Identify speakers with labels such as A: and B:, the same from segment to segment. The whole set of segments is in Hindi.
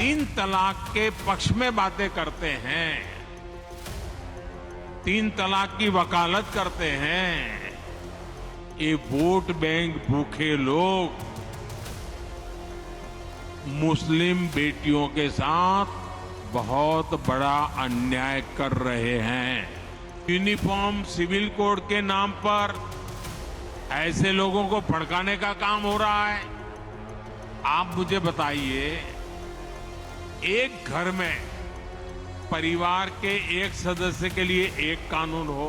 A: तीन तलाक के पक्ष में बातें करते हैं, तीन तलाक की वकालत करते हैं, ये वोट बैंक भूखे लोग मुस्लिम बेटियों के साथ बहुत बड़ा अन्याय कर रहे हैं। यूनिफॉर्म सिविल कोड के नाम पर ऐसे लोगों को भड़काने का काम हो रहा है। आप मुझे बताइए, एक घर में परिवार के एक सदस्य के लिए एक कानून हो,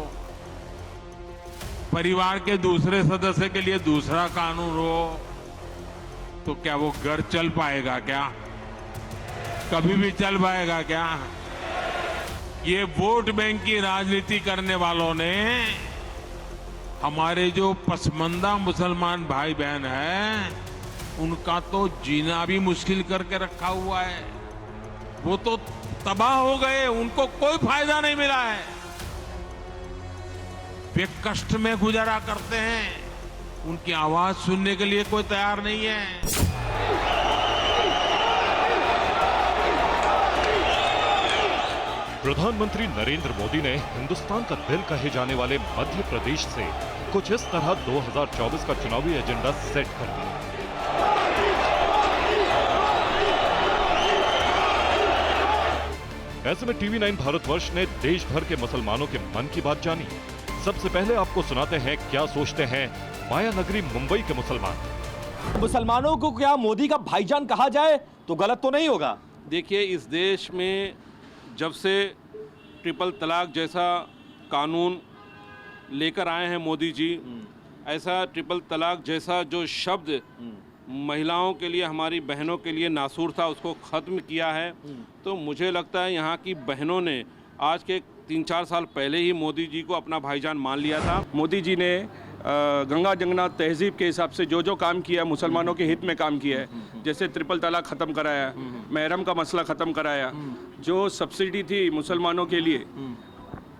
A: परिवार के दूसरे सदस्य के लिए दूसरा कानून हो, तो क्या वो घर चल पाएगा? क्या कभी भी चल पाएगा क्या? ये वोट बैंक की राजनीति करने वालों ने हमारे जो पसमंदा मुसलमान भाई बहन हैं, उनका तो जीना भी मुश्किल करके रखा हुआ है। वो तो तबाह हो गए, उनको कोई फायदा नहीं मिला है। वे कष्ट में गुजारा करते हैं, उनकी आवाज सुनने के लिए कोई तैयार नहीं है।
B: प्रधानमंत्री नरेंद्र मोदी ने हिंदुस्तान का दिल कहे जाने वाले मध्य प्रदेश से कुछ इस तरह 2024 का चुनावी एजेंडा सेट कर दिया। ऐसे में टीवी 9 भारतवर्ष ने देश भर के मुसलमानों के मन की बात जानी। सबसे पहले आपको सुनाते हैं क्या सोचते हैं माया नगरी मुंबई के मुसलमान।
C: मुसलमानों को क्या मोदी का भाईजान कहा जाए तो गलत तो नहीं होगा?
D: देखिए, इस देश में जब से ट्रिपल तलाक जैसा कानून लेकर आए हैं मोदी जी, ऐसा ट्रिपल तलाक जैसा जो शब्द महिलाओं के लिए, हमारी बहनों के लिए नासूर था, उसको ख़त्म किया है। तो मुझे लगता है यहाँ की बहनों ने आज के 3-4 साल पहले ही मोदी जी को अपना भाईजान मान लिया था।
E: मोदी जी ने गंगा जमुना तहजीब के हिसाब से जो जो काम किया है, मुसलमानों के हित में काम किया है। जैसे ट्रिपल तलाक ख़त्म कराया, महरम का मसला ख़त्म कराया, जो सब्सिडी थी मुसलमानों के लिए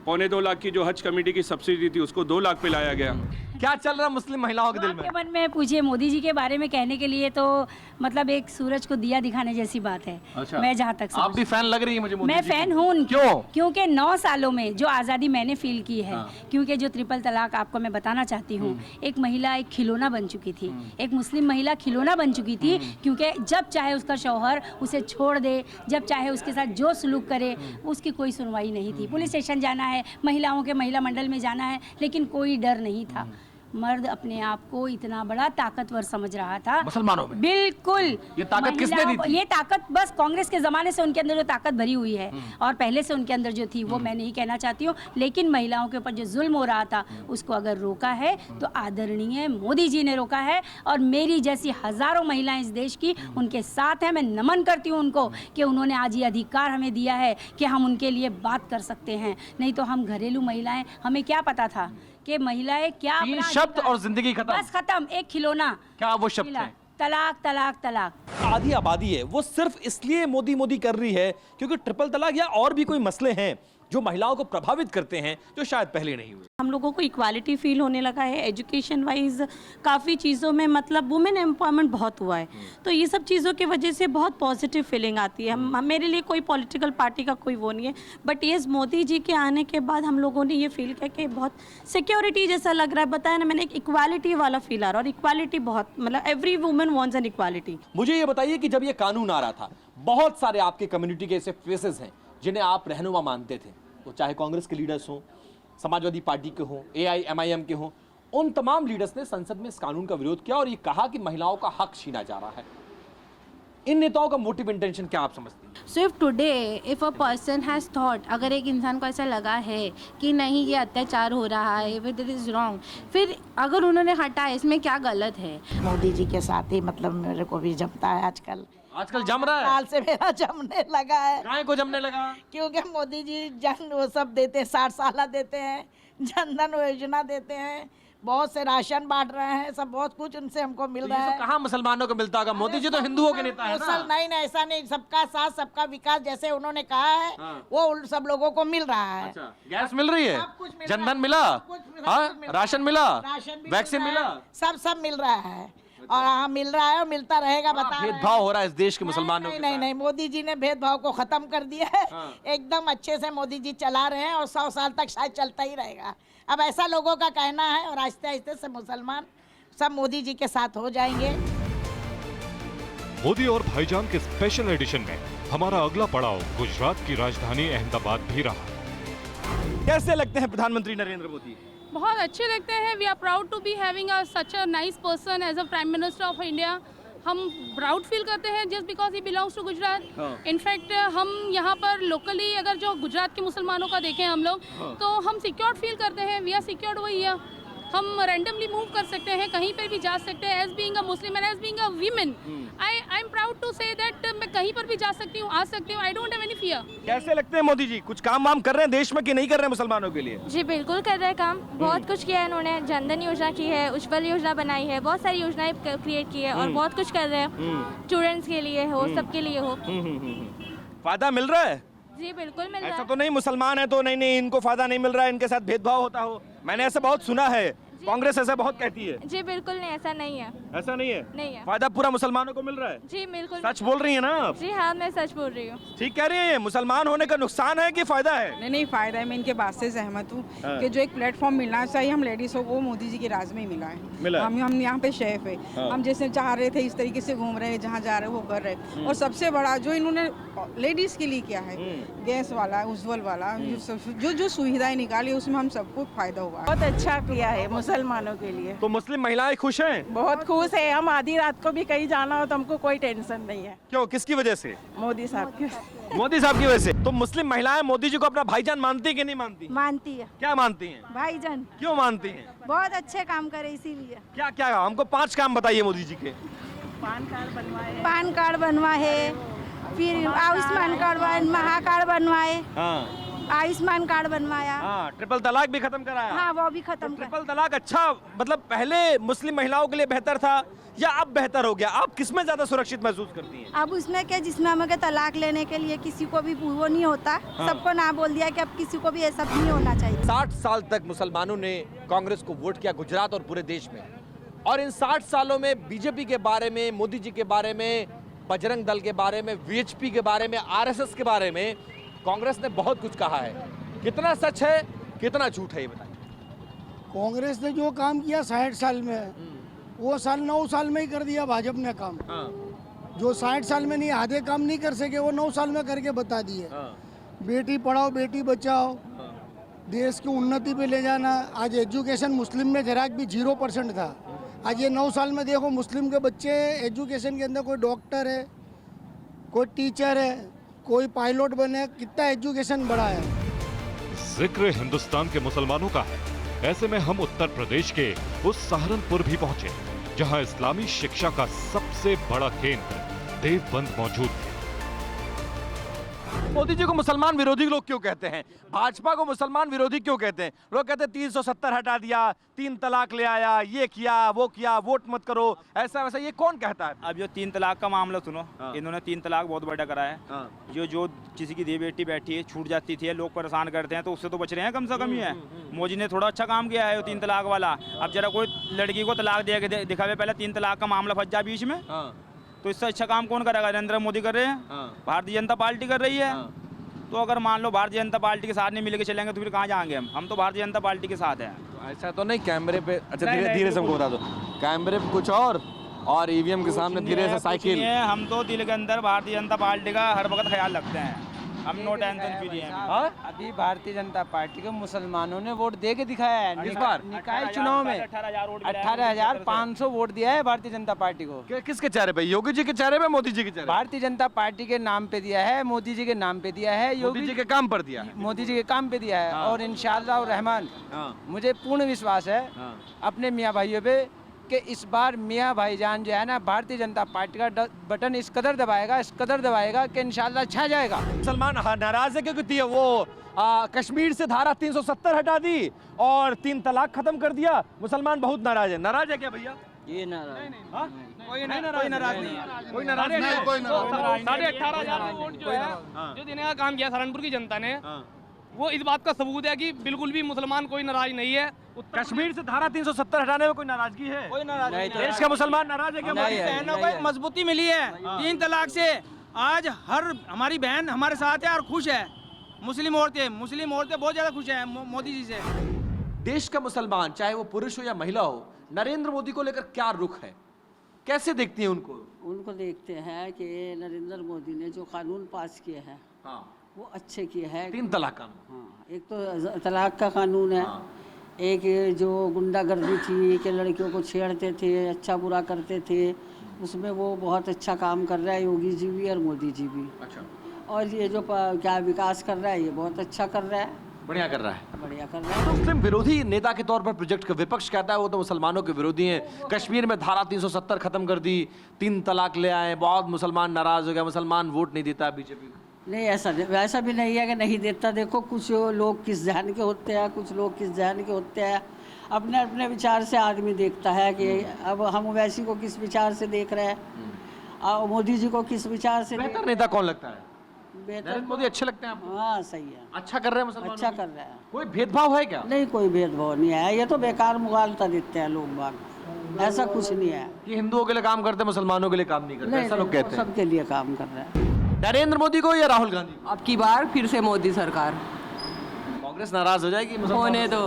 E: 2.25 लाख की जो हज कमेटी की सब्सिडी थी, उसको 2 लाख पे लाया गया।
C: क्या चल रहा मुस्लिम महिलाओं के दिल में?
F: आपके मन में पूछिए, मोदी जी के बारे में कहने के लिए तो मतलब एक सूरज को दिया दिखाने जैसी बात है।
C: अच्छा।
F: मैं जहाँ तक
C: आप भी फैन लग रही है मुझे मोदी
F: मैं
C: जी
F: फैन
C: की।
F: हूँ।
C: क्यों?
F: क्योंकि 9 सालों में जो आज़ादी मैंने फील की है, क्योंकि जो ट्रिपल तलाक आपको मैं बताना चाहती हूँ, एक महिला एक खिलौना बन चुकी थी, एक मुस्लिम महिला खिलौना बन चुकी थी। क्योंकि जब चाहे उसका शौहर उसे छोड़ दे, जब चाहे उसके साथ जो सलूक करे, उसकी कोई सुनवाई नहीं थी। पुलिस स्टेशन जाना है, महिलाओं के महिला मंडल में जाना है, लेकिन कोई डर नहीं था। मर्द अपने आप को इतना बड़ा ताकतवर समझ रहा था
C: मुसलमानों में।
F: बिल्कुल।
C: ये ताकत किसने दी थी?
F: ये ताकत बस कांग्रेस के जमाने से उनके अंदर जो ताकत भरी हुई है, और पहले से उनके अंदर जो थी वो मैं नहीं कहना चाहती हूँ, लेकिन महिलाओं के ऊपर जो जुल्म हो रहा था उसको अगर रोका है तो आदरणीय मोदी जी ने रोका है। और मेरी जैसी हजारों महिलाएं इस देश की उनके साथ हैं। मैं नमन करती हूँ उनको कि उन्होंने आज ये अधिकार हमें दिया है कि हम उनके लिए बात कर सकते हैं। नहीं तो हम घरेलू महिलाएं, हमें क्या पता था कि महिलाएं क्या
C: 3
F: अपना
C: शब्द
F: अधिकार-
C: और जिंदगी खत्म।
F: बस खत्म, एक खिलौना।
C: क्या वो शब्द
F: मिला।
C: हैं?
F: तलाक तलाक तलाक।
C: आधी आबादी है वो सिर्फ इसलिए मोदी मोदी कर रही है क्योंकि ट्रिपल तलाक या और भी कोई मसले हैं जो महिलाओं को प्रभावित करते हैं, जो शायद पहले नहीं हुए।
G: हम लोगों को इक्वालिटी फील होने लगा है, एजुकेशन वाइज काफ़ी चीज़ों में मतलब वुमेन एम्पावरमेंट बहुत हुआ है। तो ये सब चीज़ों की वजह से बहुत पॉजिटिव फीलिंग आती है। मेरे लिए कोई पॉलिटिकल पार्टी का कोई वो नहीं है, बट ये मोदी जी के आने के बाद हम लोगों ने ये फील किया कि बहुत सिक्योरिटी जैसा लग रहा है। बताया ना मैंने, एक इक्वालिटी वाला फील आ रहा है, और इक्वालिटी बहुत मतलब every women wants an equality.
C: मुझे ये बताइए कि जब ये कानून आ रहा था, बहुत सारे आपके कम्युनिटी के ऐसे फेसेस हैं जिन्हें आप रहनुमा मानते थे, वो चाहे कांग्रेस के लीडर्स हों, समाजवादी पार्टी के हों, AIMIM के हों, उन तमाम लीडर्स ने संसद में इस कानून का विरोध किया और ये कहा कि महिलाओं का हक छीना जा रहा है। इन नेताओं का मोटिव इंटेंशन क्या आप समझती हैं?
H: So if today if a person has thought, अगर एक इंसान को ऐसा लगा है कि नहीं ये अत्याचार हो रहा है, इफ इट इज़ रॉन्ग, फिर अगर उन्होंने हटाया, इसमें क्या गलत है?
I: मोदी जी के साथ ही मतलब मेरे को भी जमता है आजकल।
C: आजकल जम रहा है?
I: साल से मेरा जमने लगा है।
C: काहे को जमने लगा?
I: क्योंकि मोदी जी जन वो सब देते हैं, 60 साल देते हैं, जनधन योजना देते हैं, बहुत से राशन बांट रहे हैं, सब बहुत कुछ उनसे हमको मिल रहा है।
C: कहाँ मुसलमानों को मिलता होगा? मोदी जी तो हिंदुओं के नेता है ना?
I: नहीं नहीं, ऐसा नहीं, सबका साथ सबका विकास जैसे उन्होंने कहा है वो उन सब लोगों को मिल रहा है।
C: अच्छा, गैस मिल रही है,
I: सब कुछ मिल रहा
C: जनधन
I: है,
C: मिला,
I: सब कुछ मिल
C: हाँ,
I: रहा है,
C: राशन मिला,
I: राशन भी
C: वैक्सीन
I: मिल रहा
C: मिला,
I: है, सब मिल रहा है। और हाँ मिल रहा है और मिलता रहेगा, बता रहे हैं।
C: भेदभाव हो रहा है इस देश के मुसलमानों
I: नहीं
C: के
I: नहीं
C: साथ।
I: नहीं, मोदी जी ने भेदभाव को खत्म कर दिया है। एकदम अच्छे से मोदी जी चला रहे हैं और 100 साल तक शायद चलता ही रहेगा। अब ऐसा लोगों का कहना है और आहिस्ते आहिस्ते से मुसलमान सब मोदी जी के साथ हो जाएंगे।
B: मोदी और भाईजान के स्पेशल एडिशन में हमारा अगला पड़ाव गुजरात की राजधानी अहमदाबाद भी रहा।
C: कैसे लगते हैं प्रधानमंत्री नरेंद्र मोदी?
J: बहुत अच्छे लगते हैं। We are proud to be having such a nice person as a prime minister of India. हम प्राउड फील करते हैं just because he belongs to Gujarat. In fact हम यहाँ पर लोकली अगर जो गुजरात के मुसलमानों का देखें हम लोग तो हम सिक्योर्ड फील करते हैं। We are secured over here. हम रैंडमली मूव कर सकते हैं, कहीं पर भी जा सकते हैं। As being a Muslim and as being a women I am proud to say that मैं कहीं पर भी जा सकती हूँ, आ सकती हूँ। I don't have any fear.
C: कैसे लगते हैं मोदी जी? कुछ काम वाम कर रहे हैं देश में कि नहीं कर रहे हैं मुसलमानों के लिए?
K: जी बिल्कुल कर रहे हैं काम। बहुत कुछ किया है इन्होंने। जनधन योजना की है, उज्ज्वल योजना बनाई है, बहुत सारी योजनाएं क्रिएट की है और बहुत कुछ कर रहे हैं। स्टूडेंट्स के लिए हो, सबके लिए हो।
C: फायदा मिल रहा है?
K: जी बिल्कुल मिल रहा
C: ऐसा
K: है।
C: तो नहीं मुसलमान है तो नहीं इनको फायदा नहीं मिल रहा है, इनके साथ भेदभाव होता हो? मैंने ऐसा बहुत सुना है, कांग्रेस ऐसा बहुत कहती है।
K: जी बिल्कुल नहीं, ऐसा नहीं है।
C: ऐसा नहीं है?
K: नहीं है।
C: फायदा पूरा मुसलमानों को मिल रहा है?
K: जी बिल्कुल।
C: सच बोल रही है ना आप?
K: जी हाँ, मैं सच बोल रही हूँ।
C: ठीक कह रही है। मुसलमान होने का नुकसान है कि फायदा है?
L: नहीं फायदा है। मैं इनके बात से सहमत हूँ कि जो एक प्लेटफॉर्म मिलना चाहिए हम लेडीज़ों को, मोदी जी के राज में ही मिला है। हम यहाँ पे शेफ है। हम जैसे चाह रहे थे इस तरीके से घूम रहे हैं, जहाँ जा रहे हैं वो कर रहे हैं। और सबसे बड़ा जो इन्होंने लेडीज़ के लिए किया है, गैस वाला, उज्ज्वल वाला, जो सुविधाएं निकाली उसमें हम सबको फायदा हुआ।
I: बहुत अच्छा किया है मुसलमानों के लिए।
C: तो मुस्लिम महिलाएं खुश हैं?
I: बहुत खुश है। हम आधी रात को भी कहीं जाना हो तो हमको कोई टेंशन नहीं है।
C: क्यों, किसकी वजह से?
I: मोदी साहब के।
C: मोदी साहब की वजह से। तो मुस्लिम महिलाएं मोदी जी को अपना भाईजान मानती है कि नहीं मानती?
K: मानती है
C: क्या मानती हैं?
K: भाईजान।
C: क्यों मानती हैं?
K: बहुत अच्छे काम करे इसीलिए।
C: क्या क्या? हमको 5 काम बताइए मोदी जी के।
I: पान
K: कार्ड बनवाए, फिर आयुष्मान कार्ड, महाकार्ड बनवाए, आयुष्मान कार्ड बनवाया।
C: हाँ, ट्रिपल तलाक भी खत्म कराया।
K: हाँ वो भी खत्म कर।
C: ट्रिपल तलाक अच्छा, मतलब पहले मुस्लिम महिलाओं के लिए बेहतर था या अब बेहतर हो गया? आप किसमें ज्यादा सुरक्षित महसूस करती हैं?
K: अब उसमें क्या, जिसमें हमें तलाक लेने के लिए किसी को भी वो नहीं होता। सबको ना बोल दिया कि अब किसी को भी ऐसा नहीं होना चाहिए।
C: 60 साल तक मुसलमानों ने कांग्रेस को वोट किया गुजरात और पूरे देश में, और इन 60 सालों में बीजेपी के बारे में, मोदी जी के बारे में, बजरंग दल के बारे में, वीएचपी के बारे में, आरएसएस के बारे में कांग्रेस ने बहुत कुछ कहा है। कितना सच है, कितना झूठ है, ये बताइए।
M: कांग्रेस ने जो काम किया 60 साल में, वो 9 साल में ही कर दिया भाजपा ने काम। जो 60 साल में नहीं आधे काम नहीं कर सके वो 9 साल में करके बता दिए। बेटी पढ़ाओ बेटी बचाओ, देश की उन्नति पे ले जाना। आज एजुकेशन मुस्लिम में जरा भी 0% था। आज ये 9 साल में देखो मुस्लिम के बच्चे एजुकेशन के अंदर कोई डॉक्टर है, कोई टीचर है, कोई पायलट बने। कितना एजुकेशन बढ़ा है।
B: जिक्र हिंदुस्तान के मुसलमानों का है, ऐसे में हम उत्तर प्रदेश के उस सहारनपुर भी पहुंचे जहां इस्लामी शिक्षा का सबसे बड़ा केंद्र देवबंद मौजूद है।
C: मोदी जी को मुसलमान विरोधी लोग क्यों कहते हैं? भाजपा को मुसलमान विरोधी क्यों कहते हैं? लोग कहते हैं 370 हटा दिया, 3 तलाक ले आया, ये किया, वो किया, वोट मत करो, ऐसा वैसा। ये कौन कहता है?
N: अब जो 3 तलाक का मामला सुनो, इन्होंने 3 तलाक बहुत बड़ा करा है। जो किसी की देवी बेटी बैठी है छूट जाती थी, लोग परेशान करते हैं, तो उससे तो बच रहे हैं कम से कम ही है। मोदी ने थोड़ा अच्छा काम किया है 3 तलाक वाला। अब जरा कोई लड़की को तलाक दे के दिखावे, पहले 3 तलाक का मामला फंस जाए बीच में, तो इससे अच्छा काम कौन करेगा? नरेंद्र मोदी कर रहे हैं, भारतीय जनता पार्टी कर रही है। तो अगर मान लो भारतीय जनता पार्टी के साथ नहीं मिलकर चलेंगे तो फिर कहाँ जाएंगे हम तो भारतीय जनता पार्टी के साथ हैं।
C: ऐसा तो नहीं कैमरे पे? अच्छा धीरे से हमको बता दो। कैमरे पे कुछ और ईवीएम के सामने धीरे से साइकिल।
N: हम तो दिल के अंदर भारतीय जनता पार्टी का हर वक्त ख्याल रखते हैं। हम नो टेंशन फ्री हैं।
O: अभी भारतीय जनता पार्टी को मुसलमानों ने वोट दे के दिखाया है। इस बार निकाय चुनाव में 18,500 वोट दिया है भारतीय जनता पार्टी को।
C: किसके चेहरे पे? योगी जी के चेहरे पे, मोदी जी के चेहरे?
O: भारतीय जनता पार्टी के नाम पे दिया है, मोदी जी के नाम पे दिया है,
C: योगी जी के काम पर दिया है,
O: मोदी जी के काम पे दिया है। और इंशाअल्लाह रहमान मुझे पूर्ण विश्वास है अपने मियाँ भाइयों पे कि इस बार मियाँ भाईजान जो है ना भारतीय जनता पार्टी का बटन इस कदर दबाएगा कि इंशाल्लाह छा जाएगा।
C: मुसलमान नाराज है क्योंकि वो कश्मीर से धारा 370 हटा दी और 3 तलाक खत्म कर दिया। मुसलमान बहुत नाराज है। नाराज है क्या भैया?
O: ये नाराज
N: कोई नाराज नहीं है।
J: 18,500 वोट जो है जो देने का काम किया सहारनपुर की जनता ने,
P: वो इस बात का सबूत है कि बिल्कुल भी मुसलमान कोई नाराज नहीं है।
C: कश्मीर से धारा 370 हटाने में कोई नाराजगी है?
P: कोई नाराज नहीं।
C: देश का मुसलमान नाराज है क्या?
P: बहनों को मजबूती मिली है 3 तलाक से। आज हर हमारी बहन हमारे साथ है और खुश है। मुस्लिम औरतें बहुत ज्यादा खुश है मोदी जी से।
C: देश का मुसलमान चाहे वो पुरुष हो या महिला हो, नरेंद्र मोदी को लेकर क्या रुख है, कैसे देखती हैं उनको?
Q: उनको देखते हैं कि नरेंद्र मोदी ने जो कानून पास किए हैं वो अच्छे किए हैं।
C: 3 तलाक कानून।
Q: हाँ, एक तो तलाक का कानून है, एक ये जो गुंडागर्दी थी कि लड़कियों को छेड़ते थे, अच्छा बुरा करते थे, उसमें वो बहुत अच्छा काम कर रहा है योगी जी भी और मोदी जी भी।
C: अच्छा।
Q: और ये जो क्या विकास कर रहा है ये बहुत अच्छा कर रहा है,
C: बढ़िया कर रहा है,
Q: बढ़िया कर रहा है।
C: मुस्लिम विरोधी नेता के तौर पर प्रोजेक्ट का विपक्ष कहता है वो तो मुसलमानों के विरोधी हैं, कश्मीर में धारा 370 खत्म कर दी, 3 तलाक ले आए, बहुत मुसलमान नाराज हो गया, मुसलमान वोट नहीं देता बीजेपी को।
Q: नहीं, ऐसा भी नहीं है कि नहीं देता। देखो कुछ लोग किस जहन के होते हैं, कुछ लोग किस जहन के होते हैं, अपने अपने विचार से आदमी देखता है कि अब हम ओवैसी को किस विचार से देख रहे हैं और मोदी जी को किस विचार से।
C: बेहतर नेता कौन लगता है?
Q: बेहतर
C: मोदी अच्छे लगते हैं आपको?
Q: हाँ सही है,
C: अच्छा कर रहे हैं मुसलमानों
Q: अच्छा
C: की?
Q: कर रहा है।
C: कोई भेदभाव है क्या?
Q: नहीं, कोई भेदभाव नहीं है, ये तो बेकार मुगालता देते हैं लोग बाग, ऐसा कुछ नहीं है
C: कि हिंदुओं के लिए काम करते मुसलमानों के लिए काम नहीं करते, ऐसा लोग कहते हैं।
Q: सबके लिए काम कर रहा है।
C: नरेंद्र मोदी को या राहुल गांधी?
R: अब की बार फिर से मोदी सरकार।
C: कांग्रेस नाराज हो जाएगी?
R: होने दो।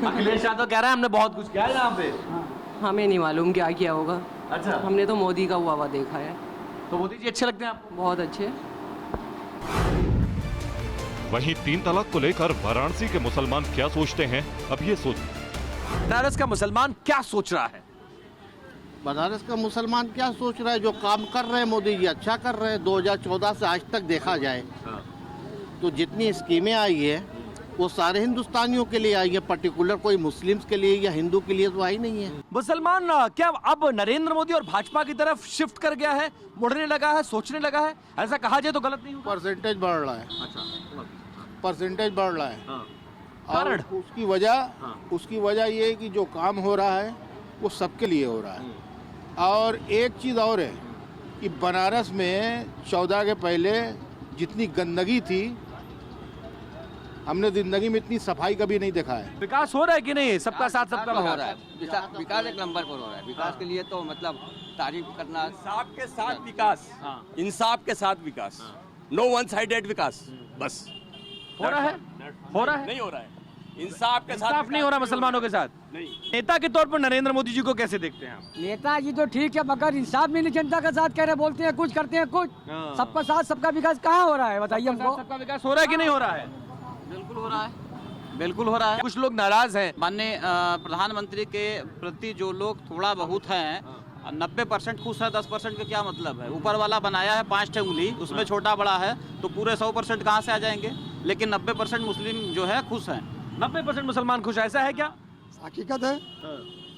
C: अखिलेश यादव कह रहा है हमने बहुत कुछ किया है यहाँ पे।
R: हमें नहीं मालूम क्या किया होगा।
C: अच्छा,
R: हमने तो मोदी का हुआ देखा है।
C: तो मोदी जी अच्छे लगते हैं आपको?
R: बहुत अच्छे।
B: वहीं 3 तलाक को लेकर वाराणसी के मुसलमान क्या सोचते हैं, अब ये सोचिए।
C: बनारस का मुसलमान क्या सोच रहा है?
S: बनारस का मुसलमान क्या सोच रहा है? जो काम कर रहे हैं मोदी जी अच्छा कर रहे हैं। 2014 से आज तक देखा जाए तो जितनी स्कीमें आई है वो सारे हिंदुस्तानियों के लिए आई है, पर्टिकुलर कोई मुस्लिम्स के लिए या हिंदू के लिए तो आई नहीं है।
C: मुसलमान क्या अब नरेंद्र मोदी और भाजपा की तरफ शिफ्ट कर गया है, मुड़ने लगा है, सोचने लगा है? ऐसा कहा जाए तो गलत नहीं होगा?
S: परसेंटेज बढ़ रहा है।
C: अच्छा,
S: परसेंटेज बढ़ रहा है।
C: कारण?
S: और उसकी वजह ये है कि जो काम हो रहा है वो सबके लिए हो रहा है। और एक चीज़ और है कि बनारस में 14 के पहले जितनी गंदगी थी हमने जिंदगी में इतनी सफाई कभी नहीं देखा है।
C: विकास हो रहा है कि नहीं? सबका साथ सबका
T: हो रहा है। विकास एक नंबर पर हो रहा है। विकास के लिए तो मतलब तारीफ करना,
U: इंसाफ के साथ विकास, इंसाफ के साथ विकास, नो वन साइडेड विकास, बस
C: हो रहा है। हो रहा है?
U: नहीं हो रहा है। इंसाफ के साथ
C: इंसाफ नहीं हो रहा मुसलमानों के साथ।
U: नहीं।
C: नेता के तौर पर नरेंद्र मोदी जी को कैसे देखते हैं आप?
V: नेताजी तो ठीक है मगर इंसाफ भी नहीं, जनता का साथ कह रहे, बोलते हैं कुछ करते हैं कुछ। सबका साथ सबका विकास कहाँ हो रहा है बताइए हमको?
C: सबका विकास हो रहा है कि नहीं हो रहा है?
T: बिल्कुल हो रहा है, बिल्कुल हो रहा है।
C: कुछ लोग नाराज हैं।
T: माननीय प्रधानमंत्री के प्रति जो लोग थोड़ा बहुत हैं, 90% खुश है, 10% का क्या मतलब है? ऊपर वाला बनाया है 5 उंगली, उसमें छोटा बड़ा है तो पूरे 100% कहाँ से आ जाएंगे? लेकिन 90% मुस्लिम जो है खुश हैं।
C: 90% मुसलमान खुश, ऐसा है क्या?
W: हकीकत है।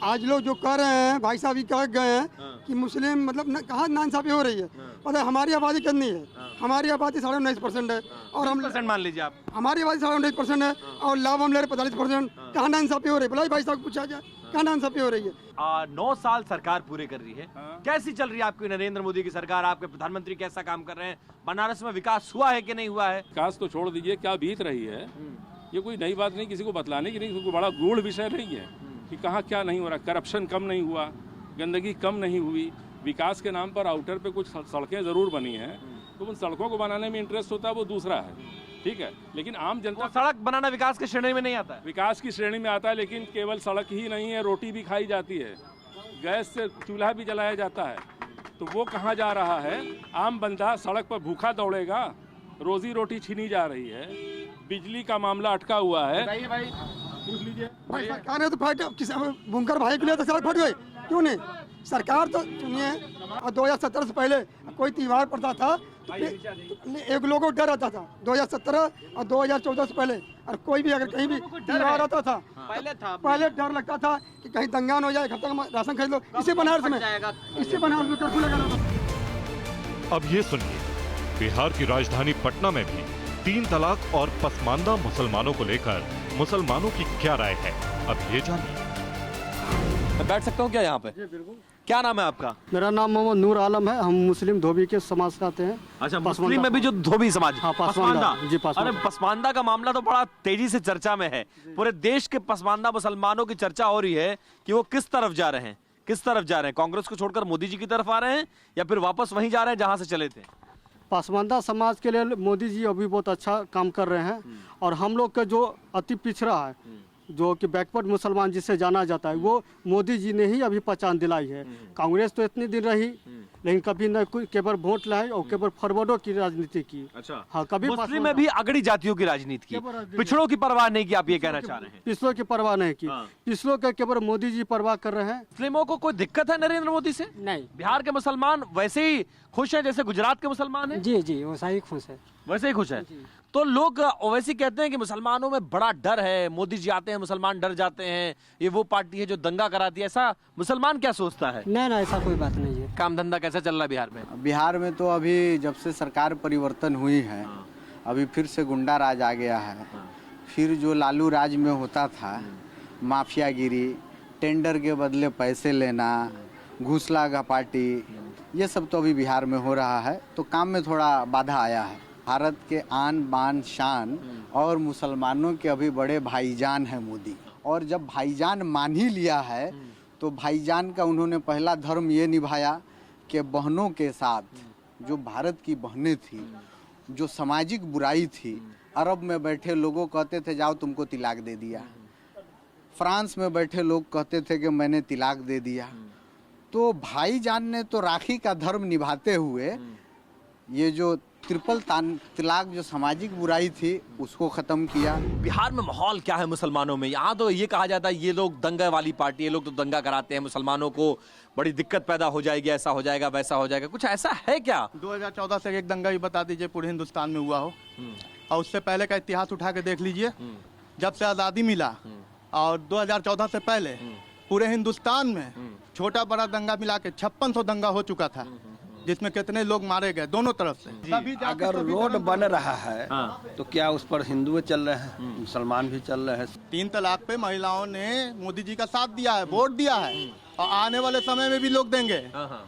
W: आज लोग जो कह रहे हैं, भाई साहब कह गए हैं कि मुस्लिम मतलब कहाँ नाइंसाफी हो रही है। पता है हमारी आबादी कितनी है? हमारी आबादी 19.5% है और हम
C: मान लीजिए आप,
W: हमारी आबादी 19.5% है और लाभ हम ले रहे 45%। कहाँ नाइंसाफी हो रही है? भाई साहब पूछा जाए कहाँ नाइंसाफी हो रही है?
C: 9 साल सरकार पूरे कर रही है। कैसी चल रही है आपकी नरेंद्र मोदी की सरकार? आपके प्रधानमंत्री कैसा काम कर रहे हैं? बनारस में विकास हुआ है कि नहीं हुआ है?
D: विकास तो छोड़ दीजिए, क्या बीत रही है ये कोई नई बात नहीं, किसी को बतलाने की नहीं, कोई बड़ा गूढ़ विषय नहीं है कि कहाँ क्या नहीं हो रहा। करप्शन कम नहीं हुआ, गंदगी कम नहीं हुई, विकास के नाम पर आउटर पे कुछ सड़कें ज़रूर बनी हैं, तो उन सड़कों को बनाने में इंटरेस्ट होता है वो दूसरा है, ठीक है। लेकिन आम जनता,
C: सड़क बनाना विकास की श्रेणी में नहीं आता है?
D: विकास की श्रेणी में आता है, लेकिन केवल सड़क ही नहीं है, रोटी भी खाई जाती है, गैस से चूल्हा भी जलाया जाता है, तो वो कहाँ जा रहा है? आम बंदा सड़क पर भूखा दौड़ेगा, रोजी रोटी छीनी जा रही है, बिजली का मामला अटका हुआ है।
W: भाई पूछ लीजिए, भाई सरकार ने तो फट किसी भूमकर भाई के लिए तो सड़क फट गई, क्यों नहीं? सरकार तो सुनिए, और 2017 से पहले कोई त्योहार पड़ता था तो एक लोगों को डर आता था। 2017 और 2014 से पहले और कोई भी अगर कहीं भी त्योहार आता था पहले डर लगता था कि कहीं दंगा न हो जाए, हफ्ता का राशन खरीद लो। इसी बनारस में कर्फ्यू लगाना था।
B: अब ये सुनिए, बिहार की राजधानी पटना में भी 3 तलाक और पसमानदा मुसलमानों को लेकर मुसलमानों की क्या राय है, अब ये जानिए।
C: मैं बैठ सकता हूँ क्या यहाँ पे? क्या नाम है आपका?
W: मेरा नाम मोहम्मद नूर आलम है। हम मुस्लिम धोबी के समाज से आते हैं।
C: अच्छा, मुस्लिम में भी जो धोबी समाज।
W: हाँ, पसमानदा। जी, पसमानदा।
C: अरे पसमानदा का मामला तो बड़ा तेजी से चर्चा में है। पूरे देश के पसमानदा मुसलमानों की चर्चा हो रही है कि वो किस तरफ जा रहे हैं, किस तरफ जा रहे हैं। कांग्रेस को छोड़कर मोदी जी की तरफ आ रहे हैं या फिर वापस वहीं जा रहे हैं जहां से चले थे।
W: पसमानदा समाज के लिए मोदी जी अभी बहुत अच्छा काम कर रहे हैं। और हम लोग का जो अति पिछड़ा है, जो कि बैकवर्ड मुसलमान जिसे जाना जाता है, वो मोदी जी ने ही अभी पहचान दिलाई है। कांग्रेस तो इतनी दिन रही, लेकिन कभी न कोई केवल वोट लाई और केवल फॉरवर्डों की राजनीति की।
C: अच्छा,
W: हाँ, कभी
C: मुस्लिम में भी अगड़ी जातियों की राजनीति की, पिछड़ों की परवाह नहीं की, आप ये कहना चाह रहे हैं?
W: पिछड़ों की परवाह नहीं की। पिछड़ों का केवल मोदी जी परवाह कर रहे हैं।
C: मुस्लिमों को कोई दिक्कत है नरेंद्र मोदी से?
V: नहीं।
C: बिहार के मुसलमान वैसे ही खुश हैं जैसे गुजरात के मुसलमान हैं?
V: जी जी, वैसा ही खुश है।
C: वैसे ही खुश है। तो लोग वैसे ही कहते हैं कि मुसलमानों में बड़ा डर है, मोदी जी आते हैं मुसलमान डर जाते हैं, ये वो पार्टी है जो दंगा कराती है। ऐसा मुसलमान क्या सोचता है?
V: नहीं ना, ऐसा कोई बात नहीं है।
C: काम धंधा कैसा चल रहा है बिहार में?
A: बिहार में तो अभी जब से सरकार परिवर्तन हुई है, अभी फिर से गुंडा राज आ गया है। फिर जो लालू राज में होता था, माफियागिरी, टेंडर के बदले पैसे लेना, घूसला का पार्टी, ये सब तो अभी बिहार में हो रहा है। तो काम में थोड़ा बाधा आया है। भारत के आन बान शान और मुसलमानों के अभी बड़े भाईजान है मोदी। और जब भाईजान मान ही लिया है तो भाईजान का उन्होंने पहला धर्म ये निभाया कि बहनों के साथ, जो भारत की बहनें थी, जो सामाजिक बुराई थी, अरब में बैठे लोगों कहते थे जाओ तुमको तिलाक दे दिया, फ्रांस में बैठे लोग कहते थे कि मैंने तिलाक दे दिया। तो भाईजान ने तो राखी का धर्म निभाते हुए ये जो ट्रिपल तलाक जो सामाजिक बुराई थी उसको खत्म किया।
C: बिहार में माहौल क्या है मुसलमानों में? यहाँ तो ये कहा जाता है ये लोग दंगा वाली पार्टी, ये लोग तो दंगा कराते हैं, मुसलमानों को बड़ी दिक्कत पैदा हो जाएगी, ऐसा हो जाएगा वैसा हो जाएगा। कुछ ऐसा है क्या?
E: 2014 से एक दंगा भी बता दीजिए पूरे हिंदुस्तान में हुआ हो, और उससे पहले का इतिहास उठा के देख लीजिए। जब से आज़ादी मिला और 2014 से पहले पूरे हिंदुस्तान में छोटा बड़ा दंगा मिला के 5600 दंगा हो चुका था, जिसमें कितने लोग मारे गए दोनों तरफ से।
F: अगर रोड बन रहा है तो क्या उस पर हिंदू चल रहे हैं, मुसलमान भी चल रहे हैं?
E: 3 तलाक पे महिलाओं ने मोदी जी का साथ दिया है, वोट दिया है, और आने वाले समय में भी लोग देंगे।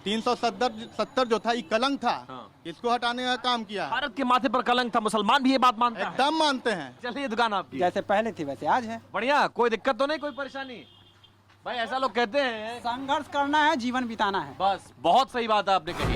E: 370 जो था ये कलंक था, इसको हटाने का काम किया है।
C: भारत के माथे पर कलंक था, मुसलमान भी ये बात मानते हैं?
E: एकदम मानते हैं।
C: चलिए दुकान आपकी
V: जैसे पहले थी वैसे आज है।
C: बढ़िया, कोई दिक्कत तो नहीं, कोई परेशानी? भाई ऐसा लोग कहते हैं
V: संघर्ष करना है, जीवन बिताना है।
C: बस बहुत सही बात है आपने कही।